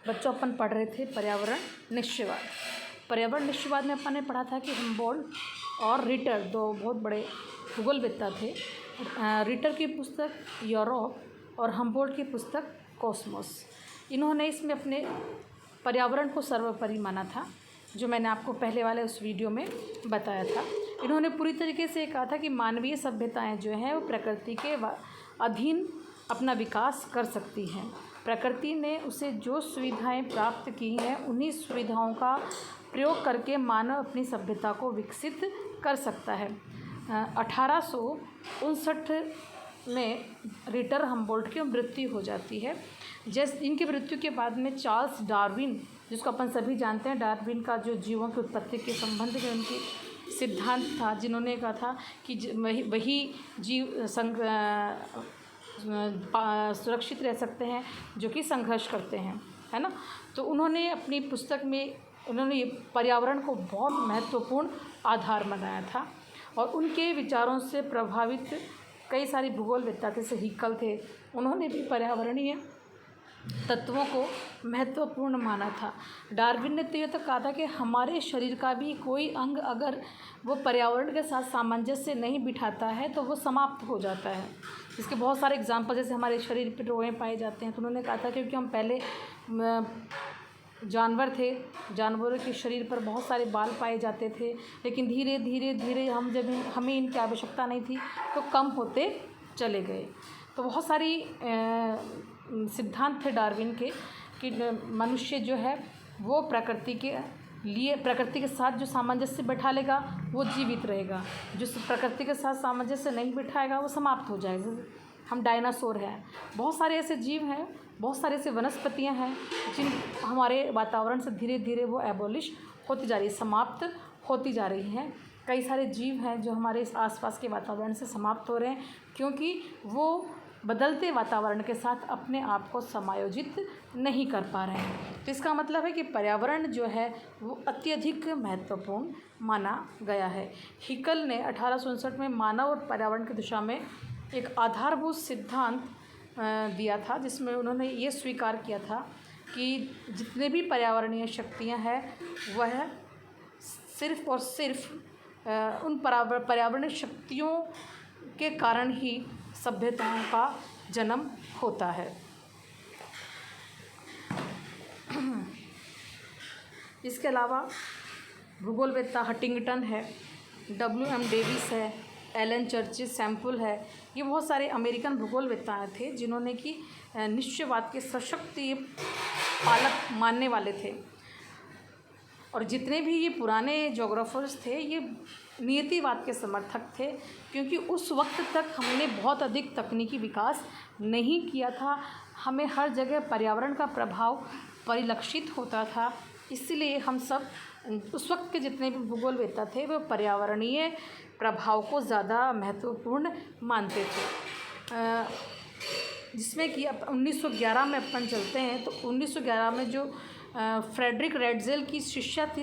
बच्चों अपन पढ़ रहे थे पर्यावरण निश्चयवाद। पर्यावरण निश्चयवाद में अपन ने पढ़ा था कि हम्बोल्ट और रिटर दो बहुत बड़े भूगोलवेत्ता थे। रिटर की पुस्तक यूरोप और हम्बोल्ट की पुस्तक कॉस्मोस। इन्होंने इसमें अपने पर्यावरण को सर्वोपरि माना था, जो मैंने आपको पहले वाले उस वीडियो में बताया था। इन्होंने पूरी तरीके से कहा था कि मानवीय सभ्यताएं जो हैं वो प्रकृति के अधीन अपना विकास कर सकती हैं। प्रकृति ने उसे जो सुविधाएं प्राप्त की हैं उन्हीं सुविधाओं का प्रयोग करके मानव अपनी सभ्यता को विकसित कर सकता है। 1859 में रिटर हम्बोल्ट की मृत्यु हो जाती है। इनकी मृत्यु के बाद में चार्ल्स डार्विन, जिसको अपन सभी जानते हैं, डार्विन का जो जीवों की उत्पत्ति के संबंध में उनकी सिद्धांत था, जिन्होंने कहा था कि वही जीव सुरक्षित रह सकते हैं जो कि संघर्ष करते हैं, है ना। तो उन्होंने अपनी पुस्तक में उन्होंने पर्यावरण को बहुत महत्वपूर्ण आधार बनाया था और उनके विचारों से प्रभावित कई सारे भूगोलवेत्ता थे, जैसे हिकल थे। उन्होंने भी पर्यावरणीय तत्वों को महत्वपूर्ण माना था। डार्विन ने तो ये तो कहा था कि हमारे शरीर का भी कोई अंग अगर वो पर्यावरण के साथ सामंजस्य नहीं बिठाता है तो वो समाप्त हो जाता है। इसके बहुत सारे एग्जाम्पल, जैसे हमारे शरीर पे रोएं पाए जाते हैं, तो उन्होंने कहा था क्योंकि हम पहले जानवर थे, जानवरों के शरीर पर बहुत सारे बाल पाए जाते थे, लेकिन धीरे धीरे हमें इनकी आवश्यकता नहीं थी तो कम होते चले गए। तो बहुत सारी सिद्धांत थे डार्विन के कि मनुष्य जो है वो प्रकृति के साथ जो सामंजस्य बैठा लेगा वो जीवित रहेगा, जो प्रकृति के साथ सामंजस्य नहीं बिठाएगा वो समाप्त हो जाएगा। हम डायनासोर हैं, बहुत सारे ऐसे जीव हैं, बहुत सारे ऐसे वनस्पतियां हैं जिन हमारे वातावरण से धीरे धीरे वो एबॉलिश होती जा रही है, समाप्त होती जा रही हैं। कई सारे जीव हैं जो हमारे आसपास के वातावरण से समाप्त हो रहे हैं क्योंकि वो बदलते वातावरण के साथ अपने आप को समायोजित नहीं कर पा रहे हैं। तो इसका मतलब है कि पर्यावरण जो है वो अत्यधिक महत्वपूर्ण माना गया है। हिकल ने 1859 में मानव और पर्यावरण की दिशा में एक आधारभूत सिद्धांत दिया था, जिसमें उन्होंने ये स्वीकार किया था कि जितने भी पर्यावरणीय शक्तियाँ हैं वह सिर्फ़ और सिर्फ उन पर्यावरणीय शक्तियों के कारण ही सभ्यताओं का जन्म होता है। इसके अलावा भूगोलवेत्ता हंटिंगटन है, W.M. डेविस है, एलन चर्चिल सैम्पल है, ये बहुत सारे अमेरिकन भूगोलवेत्ता थे जिन्होंने कि निश्चयवाद के सशक्त पालक मानने वाले थे। और जितने भी ये पुराने जोग्राफर्स थे ये नियतिवाद के समर्थक थे, क्योंकि उस वक्त तक हमने बहुत अधिक तकनीकी विकास नहीं किया था, हमें हर जगह पर्यावरण का प्रभाव परिलक्षित होता था। इसलिए हम सब उस वक्त के जितने भी भूगोलवेत्ता थे वो पर्यावरणीय प्रभाव को ज़्यादा महत्वपूर्ण मानते थे। जिसमें कि अब 1911 में अपन चलते हैं तो 1911 में जो फ्रेडरिक रेडजेल की शिष्या थी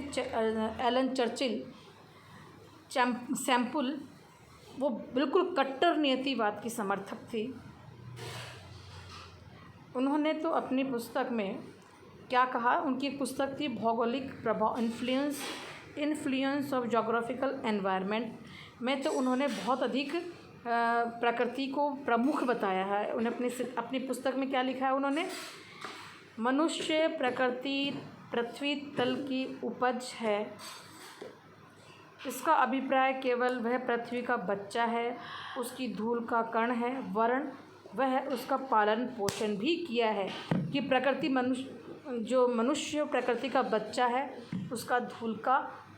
एलन चर्चिल सैम्पल, वो बिल्कुल कट्टर नियतिवाद की समर्थक थी। उन्होंने तो अपनी पुस्तक में क्या कहा, उनकी पुस्तक थी भौगोलिक प्रभाव इन्फ्लुएंस ऑफ जोग्राफिकल एनवायरनमेंट में, तो उन्होंने बहुत अधिक प्रकृति को प्रमुख बताया है। उन्हें अपनी पुस्तक में क्या लिखा है उन्होंने, मनुष्य प्रकृति पृथ्वी तल की उपज है, इसका अभिप्राय केवल वह पृथ्वी का बच्चा है, उसकी धूल का कण है, वरन वह उसका पालन पोषण भी किया है। कि प्रकृति मनुष्य प्रकृति का बच्चा है, उसका धूल का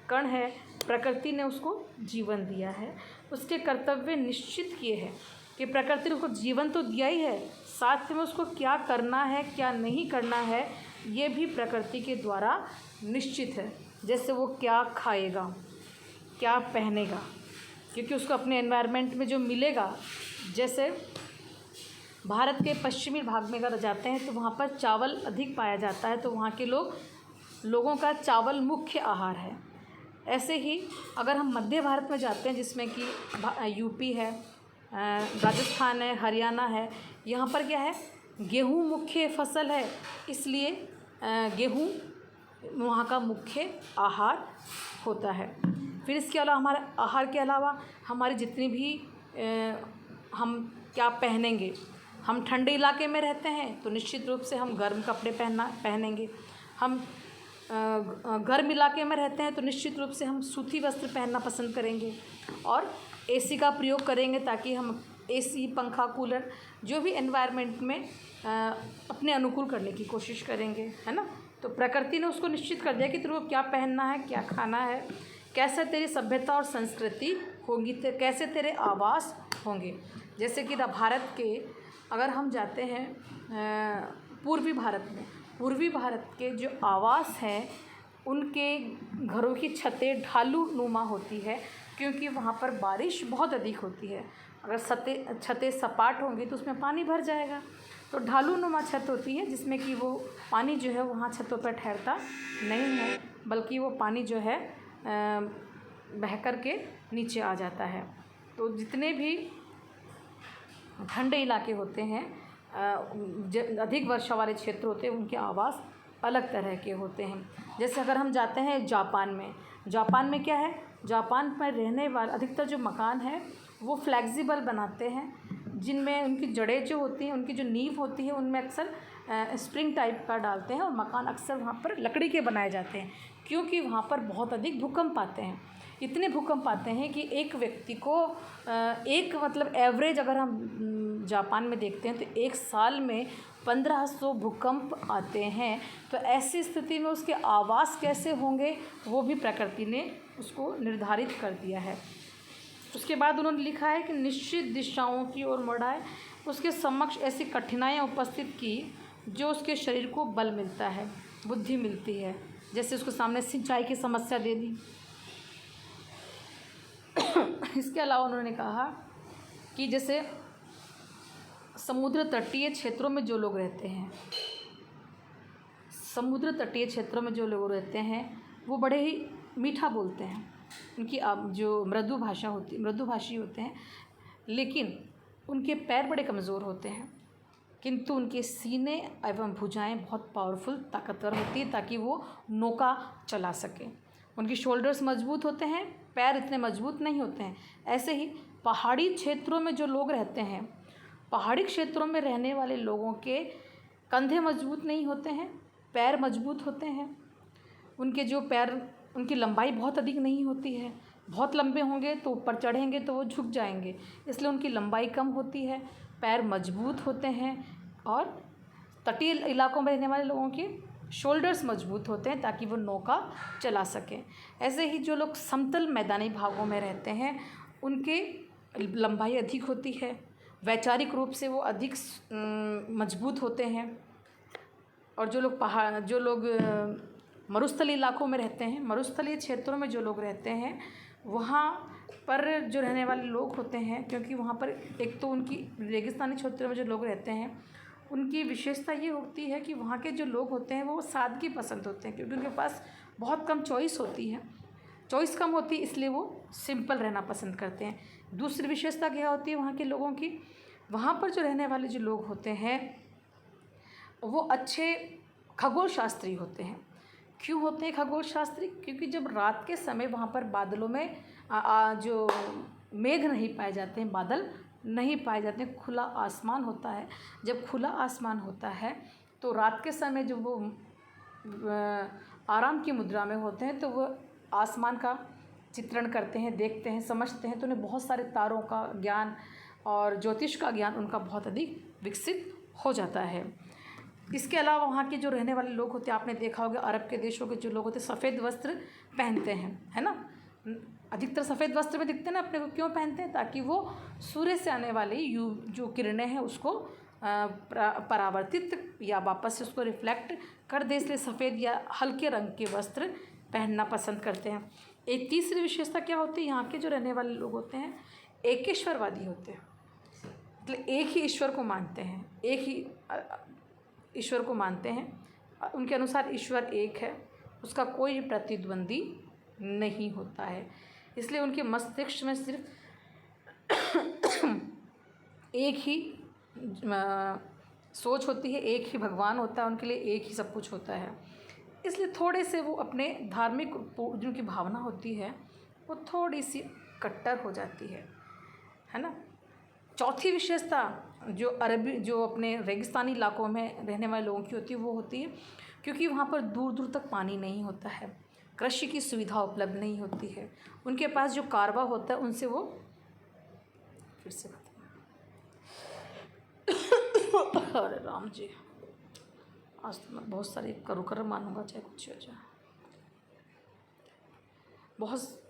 कण है, प्रकृति ने उसको जीवन दिया है, उसके कर्तव्य निश्चित किए हैं कि प्रकृति ने उसको जीवन तो दिया ही है, साथ में उसको क्या करना है क्या नहीं करना है ये भी प्रकृति के द्वारा निश्चित है। जैसे वो क्या खाएगा, क्या पहनेगा, क्योंकि उसको अपने एनवायरनमेंट में जो मिलेगा, जैसे भारत के पश्चिमी भाग में अगर जाते हैं तो वहाँ पर चावल अधिक पाया जाता है, तो वहाँ के लोगों का चावल मुख्य आहार है। ऐसे ही अगर हम मध्य भारत में जाते हैं जिसमें कि यूपी है, राजस्थान है, हरियाणा है, यहाँ पर क्या है, गेहूँ मुख्य फसल है, इसलिए गेहूँ वहाँ का मुख्य आहार होता है। फिर इसके अलावा हमारे आहार के अलावा हमारी जितनी भी हम क्या पहनेंगे, हम ठंडे इलाके में रहते हैं तो निश्चित रूप से हम गर्म कपड़े पहनेंगे। हम गर्म इलाके में रहते हैं तो निश्चित रूप से हम सूती वस्त्र पहनना पसंद करेंगे और एसी का प्रयोग करेंगे, ताकि हम एसी, पंखा, कूलर जो भी एनवायरनमेंट में अपने अनुकूल करने की कोशिश करेंगे, है ना। तो प्रकृति ने उसको निश्चित कर दिया कि तेरे को क्या पहनना है, क्या खाना है, कैसे तेरी सभ्यता और संस्कृति होगी, कैसे तेरे आवास होंगे। जैसे कि भारत के अगर हम जाते हैं पूर्वी भारत के जो आवास हैं उनके घरों की छतें ढालू नुमा होती है, क्योंकि वहाँ पर बारिश बहुत अधिक होती है। अगर छतें सपाट होंगी तो उसमें पानी भर जाएगा, तो ढालू नुमा छत होती है जिसमें कि वो पानी जो है वहाँ छतों पर ठहरता नहीं है, बल्कि वो पानी जो है बह कर के नीचे आ जाता है। तो जितने भी ठंडे इलाके होते हैं, अधिक वर्षा वाले क्षेत्र होते हैं, उनके आवास अलग तरह के होते हैं। जैसे अगर हम जाते हैं जापान में क्या है, जापान में रहने वाले अधिकतर जो मकान है वो फ्लेक्सिबल बनाते हैं, जिनमें उनकी जड़ें जो होती हैं, उनकी जो नींव होती है उनमें अक्सर स्प्रिंग टाइप का डालते हैं, और मकान अक्सर वहाँ पर लकड़ी के बनाए जाते हैं, क्योंकि वहाँ पर बहुत अधिक भूकंप आते हैं। इतने भूकंप आते हैं कि एक व्यक्ति को एक मतलब एवरेज अगर हम जापान में देखते हैं तो एक साल में 1500 भूकंप आते हैं। तो ऐसी स्थिति में उसके आवास कैसे होंगे वो भी प्रकृति ने उसको निर्धारित कर दिया है। उसके बाद उन्होंने लिखा है कि निश्चित दिशाओं की ओर बढ़ाए, उसके समक्ष ऐसी कठिनाइयाँ उपस्थित की जो उसके शरीर को बल मिलता है, बुद्धि मिलती है। जैसे उसके सामने सिंचाई की समस्या दे दी। इसके अलावा उन्होंने कहा कि जैसे समुद्र तटीय क्षेत्रों में जो लोग रहते हैं वो बड़े ही मीठा बोलते हैं, उनकी जो मृदुभाषी होते हैं, लेकिन उनके पैर बड़े कमज़ोर होते हैं, किंतु उनके सीने एवं भुजाएं बहुत पावरफुल, ताकतवर होती है, ताकि वो नौका चला सकें। उनकी शोल्डर्स मजबूत होते हैं, पैर इतने मजबूत नहीं होते हैं। ऐसे ही पहाड़ी क्षेत्रों में जो लोग रहते हैं, पहाड़ी क्षेत्रों में रहने वाले लोगों के कंधे मजबूत नहीं होते हैं, पैर मजबूत होते हैं। उनके जो पैर, उनकी लंबाई बहुत अधिक नहीं होती है, बहुत लंबे होंगे तो ऊपर चढ़ेंगे तो वो झुक जाएंगे, इसलिए उनकी लंबाई कम होती है, पैर मजबूत होते हैं। और तटीय इलाकों में रहने वाले लोगों के शोल्डर्स मजबूत होते हैं, ताकि वो नौका चला सकें। ऐसे ही जो लोग समतल मैदानी भागों में रहते हैं उनके लंबाई अधिक होती है, वैचारिक रूप से वो अधिक मजबूत होते हैं। और जो लोग मरुस्थलीय इलाकों में रहते हैं, मरुस्थलीय क्षेत्रों में जो लोग रहते हैं, वहाँ पर जो रहने वाले लोग होते हैं, क्योंकि वहाँ पर एक तो उनकी रेगिस्तानी क्षेत्रों में जो लोग रहते हैं उनकी विशेषता ये होती है कि वहाँ के जो लोग होते हैं वो सादगी पसंद होते हैं, क्योंकि उनके पास बहुत कम चॉइस होती है, चॉइस कम होती है, इसलिए वो सिंपल रहना पसंद करते हैं। दूसरी विशेषता क्या होती है वहाँ के लोगों की, वहाँ पर जो रहने वाले जो लोग होते हैं वो अच्छे खगोल शास्त्री होते हैं। क्यों होते हैं खगोल शास्त्री? क्योंकि जब रात के समय वहाँ पर बादलों में जो मेघ नहीं पाए जाते हैं, बादल नहीं पाए जाते हैं, खुला आसमान होता है। जब खुला आसमान होता है तो रात के समय जब वो आराम की मुद्रा में होते हैं तो वो आसमान का चित्रण करते हैं, देखते हैं, समझते हैं, तो उन्हें बहुत सारे तारों का ज्ञान और ज्योतिष का ज्ञान उनका बहुत अधिक विकसित हो जाता है। इसके अलावा वहाँ के जो रहने वाले लोग होते हैं, आपने देखा होगा अरब के देशों के जो लोग होते हैं सफ़ेद वस्त्र पहनते हैं, है ना। अधिकतर सफ़ेद वस्त्र में दिखते हैं ना अपने को, क्यों पहनते हैं? ताकि वो सूर्य से आने वाली जो किरणें हैं उसको परावर्तित या वापस से उसको रिफ्लेक्ट कर दे, इसलिए सफ़ेद या हल्के रंग के वस्त्र पहनना पसंद करते हैं। एक तीसरी विशेषता क्या होती है, यहाँ के जो रहने वाले लोग होते हैं एकेश्वरवादी होते हैं, मतलब एक ही ईश्वर को मानते हैं, एक ही ईश्वर को मानते हैं। उनके अनुसार ईश्वर एक है, उसका कोई प्रतिद्वंदी नहीं होता है, इसलिए उनके मस्तिष्क में सिर्फ एक ही सोच होती है एक ही भगवान होता है, उनके लिए एक ही सब कुछ होता है, इसलिए थोड़े से वो अपने धार्मिक जिनकी भावना होती है वो थोड़ी सी कट्टर हो जाती है ना। चौथी विशेषता जो अपने रेगिस्तानी इलाकों में रहने वाले लोगों की होती है वो होती है क्योंकि वहाँ पर दूर दूर तक पानी नहीं होता है, कृषि की सुविधा उपलब्ध नहीं होती है, उनके पास जो कारवा होता है उनसे वो फिर से अरे राम जी, आज तो मैं बहुत सारी करू कर मानूंगा चाहे कुछ हो जाए। बहुत